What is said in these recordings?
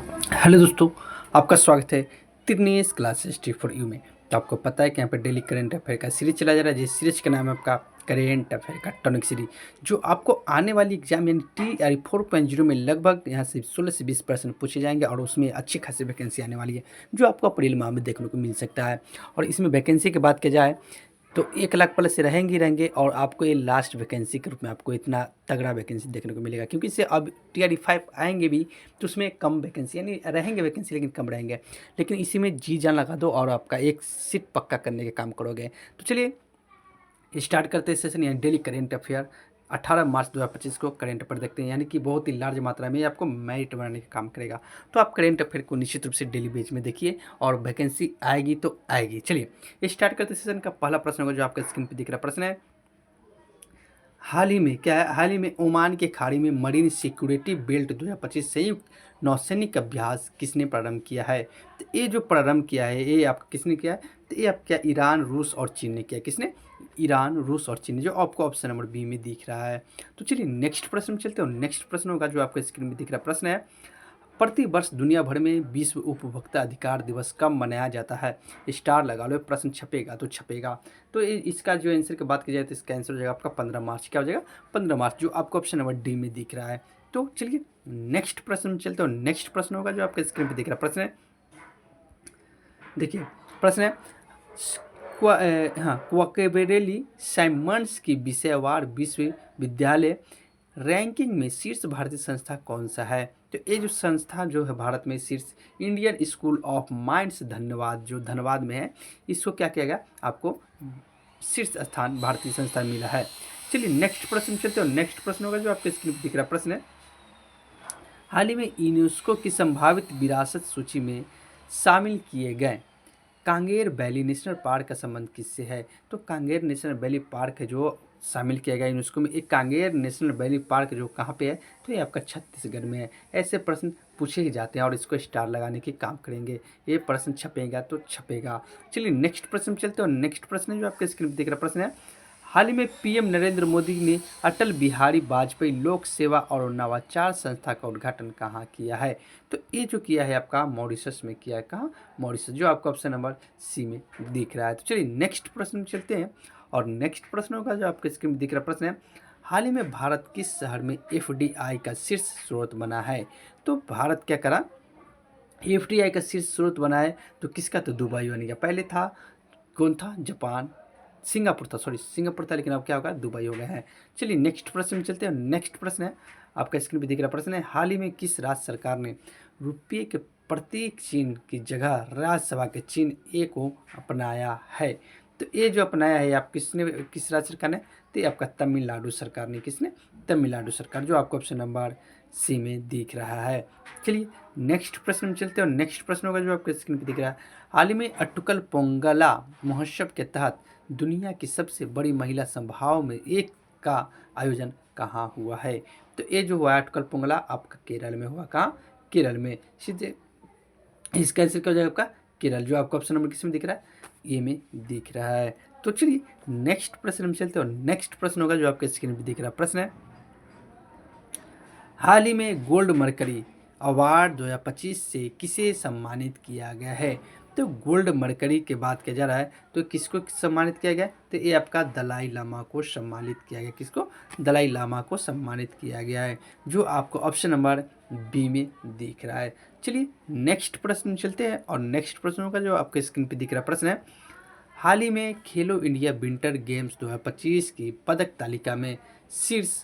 Hello दोस्तों, आपका स्वागत है तिरनेस क्लासेस टी फॉर यू में। तो आपको पता है कि यहाँ पे डेली करंट अफेयर का सीरीज चला जा रहा है, जिस सीरीज का नाम है आपका करेंट अफेयर का टॉनिक सीरीज, जो आपको आने वाली एग्जाम यानी टी 4.0 में लगभग यहाँ से 16 से 20% पूछे जाएंगे और उसमें अच्छी खासी वैकेंसी आने वाली है, जो आपको अप्रैल माह में देखने को मिल सकता है। और इसमें वैकेंसी की बात की जाए तो 1 लाख प्लस से रहेंगे ही रहेंगे, और आपको ये लास्ट वैकेंसी के रूप में आपको इतना तगड़ा वैकेंसी देखने को मिलेगा, क्योंकि इससे अब TRE 5 आएंगे भी तो उसमें कम वैकेंसी यानी रहेंगे वैकेंसी, लेकिन कम रहेंगे। लेकिन इसी में जी जान लगा दो और आपका एक सीट पक्का करने के काम करोगे। तो चलिए स्टार्ट करते हैं सेशन, यानी डेली करेंट अफेयर 18 मार्च 2025 को करेंट अफेयर देखते हैं, यानी कि बहुत ही लार्ज मात्रा में ये आपको मेरिट बनाने का काम करेगा। तो आप करेंट अफेयर को निश्चित रूप से डेली बेस में देखिए और वैकेंसी आएगी तो आएगी। चलिए स्टार्ट करते हैं सेशन का पहला प्रश्न होगा, जो आपका स्क्रीन पर दिख रहा प्रश्न है, हाल ही में ओमान के खाड़ी में मरीन सिक्योरिटी बेल्ट 2025 संयुक्त नौसैनिक अभ्यास किसने प्रारंभ किया है? तो ये जो प्रारंभ किया है ये आपका किसने किया है? तो ये आप क्या ईरान, रूस और चीन ने किया। किसने? ईरान, रूस और चीन, जो आपको ऑप्शन नंबर बी में दिख रहा है। तो चलिए नेक्स्ट प्रश्न में चलते हो। नेक्स्ट प्रश्न होगा जो आपका स्क्रीन में दिख रहा प्रश्न है, प्रति वर्ष दुनिया भर में विश्व उपभोक्ता अधिकार दिवस कब मनाया जाता है? स्टार लगा लो, प्रश्न छपेगा तो छपेगा। तो इसका जो आंसर की बात की जाए तो इसका आंसर हो जाएगा आपका 15 मार्च। क्या हो जाएगा? 15 मार्च, जो आपको ऑप्शन नंबर डी में दिख रहा है। तो चलिए नेक्स्ट प्रश्न में चलते हो। नेक्स्ट प्रश्न होगा जो आपके स्क्रीन पर दिख रहा प्रश्न है, देखिए प्रश्न है, क्वाकेबेरेली साइमंड्स की विषयवार विश्वविद्यालय रैंकिंग में शीर्ष भारतीय संस्था कौन सा है? तो ये जो संस्था जो है भारत में शीर्ष, इंडियन स्कूल ऑफ माइंड्स धन्यवाद, जो धनबाद में है, इसको क्या किया गया? आपको शीर्ष स्थान भारतीय संस्था मिला है। चलिए नेक्स्ट प्रश्न चलते हो। नेक्स्ट प्रश्न होगा जो आपके स्क्रीन पर दिख रहा प्रश्न है, हाल ही में यूनेस्को की संभावित विरासत सूची में शामिल किए गए कांगेर वैली नेशनल पार्क का संबंध किससे है? तो कांगेर नेशनल वैली पार्क है जो शामिल किया गया यूनेस्को में। एक कांगेर नेशनल वैली पार्क जो कहाँ पे है? तो ये आपका छत्तीसगढ़ में है। ऐसे प्रश्न पूछे ही जाते हैं और इसको स्टार लगाने की काम करेंगे। ये प्रश्न छपेगा तो छपेगा। चलिए नेक्स्ट प्रश्न चलते हैं। नेक्स्ट प्रश्न है जो आपके स्क्रीन पर दिख रहा प्रश्न है, हाल ही में पीएम नरेंद्र मोदी ने अटल बिहारी वाजपेयी लोक सेवा और नवाचार संस्था का उद्घाटन कहाँ किया है? तो ये जो किया है आपका मॉरिशस में किया है। कहाँ? मॉरिशस, जो आपको ऑप्शन नंबर सी में दिख रहा है। तो चलिए नेक्स्ट प्रश्न में चलते हैं। और नेक्स्ट प्रश्न होगा जो आपके स्क्रीन में दिख रहा प्रश्न है, हाल ही में भारत किस शहर में FDI का शीर्ष स्रोत बना है? तो भारत क्या करा? FDI का शीर्ष स्रोत बना है। तो किसका? तो दुबई बन गया। पहले था कौन था? जापान, सिंगापुर था, सॉरी सिंगापुर था, लेकिन अब क्या होगा? दुबई हो गया है। चलिए नेक्स्ट प्रश्न में चलते हैं। नेक्स्ट प्रश्न है आपका स्क्रीन पे दिख रहा प्रश्न है, हाल ही में किस राज्य सरकार ने रुपये के प्रतीक चिन्ह की जगह राज्यसभा के चिन्ह ए को अपनाया है? तो ये जो अपनाया है आप किसने, किस राज्य सरकार ने? तो ये आपका तमिलनाडु सरकार ने। किसने? तमिलनाडु सरकार, जो आपको ऑप्शन नंबर सी में दिख रहा है। चलिए नेक्स्ट प्रश्न में चलते हैं। नेक्स्ट प्रश्न होगा जो आपके स्क्रीन पे दिख रहा है, हाल ही में अटुकल पोंगला महोत्सव के तहत दुनिया की सबसे बड़ी महिला सभाओं में एक का आयोजन कहाँ हुआ है? तो ये जो हुआ अटकल पोंगला आपका केरल में हुआ। कहाँ? केरल में। सीधे इसका आंसर क्या हो जाएगा आपका? केरल, जो आपको ऑप्शन नंबर किस में दिख रहा है? ए में दिख रहा है। तो चलिए नेक्स्ट प्रश्न में चलते हो। नेक्स्ट प्रश्न होगा जो आपके स्क्रीन पर दिख रहा प्रश्न है, हाल ही में गोल्ड मरकरी अवार्ड 2025 से किसे सम्मानित किया गया है? तो गोल्ड मरकरी के बात किया जा रहा है तो किसको सम्मानित किया गया? तो ये आपका दलाई लामा को सम्मानित किया गया। किसको? दलाई लामा को सम्मानित किया गया है, जो आपको ऑप्शन नंबर बी में दिख रहा है। चलिए नेक्स्ट प्रश्न चलते हैं। और नेक्स्ट प्रश्न होगा जो आपके स्क्रीन पे दिख रहा प्रश्न है, हाल ही में खेलो इंडिया विंटर गेम्स 2025 की पदक तालिका में शीर्ष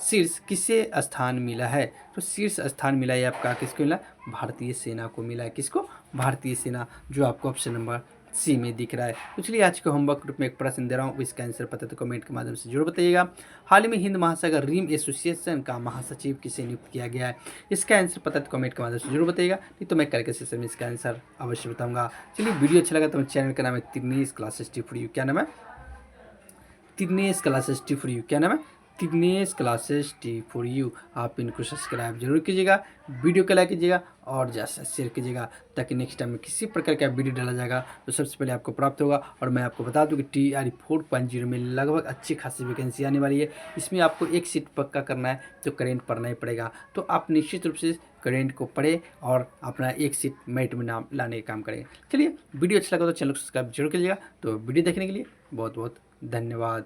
शीर्ष किसे स्थान मिला है? तो शीर्ष स्थान मिला है आपका किसको मिला? भारतीय सेना को मिला है। किसको? भारतीय सेना, जो आपको ऑप्शन नंबर सी में दिख रहा है। तो चलिए आज के होमवर्क ग्रुप में एक प्रश्न दे रहा हूँ, इसका आंसर पता तो कमेंट के माध्यम से जरूर बताइएगा। हाल ही में हिंद महासागर रिम एसोसिएशन का महासचिव किसे नियुक्त किया गया है? इसका आंसर पता तो कमेंट के माध्यम से जरूर बताइएगा, नहीं तो मैं करके सेशन में इसका आंसर अवश्य बताऊँगा। चलिए वीडियो अच्छा लगा तो चैनल का नाम है तिरनेस क्लासेस टी फॉर यू। क्या नाम है? तिरनेस क्लासेस टी फॉर यू। क्या नाम है? तिरनेस क्लासेस टी फॉर यू। आप इनको सब्सक्राइब जरूर कीजिएगा, वीडियो को लाइक कीजिएगा और ज़्यादा शेयर कीजिएगा, ताकि नेक्स्ट टाइम में किसी प्रकार का वीडियो डाला जाएगा तो सबसे पहले आपको प्राप्त होगा। और मैं आपको बता दूं कि TRE 4.0 में लगभग अच्छी खासी वैकेंसी आने वाली है। इसमें आपको एक सीट पक्का करना है तो करेंट पढ़ना ही पड़ेगा। तो आप निश्चित रूप से कंटेंट को पढ़े और अपना एक सीट मेरिट में नाम लाने का काम करें। चलिए, वीडियो अच्छा लगा तो चैनल को सब्सक्राइब जरूर कीजिएगा। तो वीडियो देखने के लिए बहुत बहुत धन्यवाद।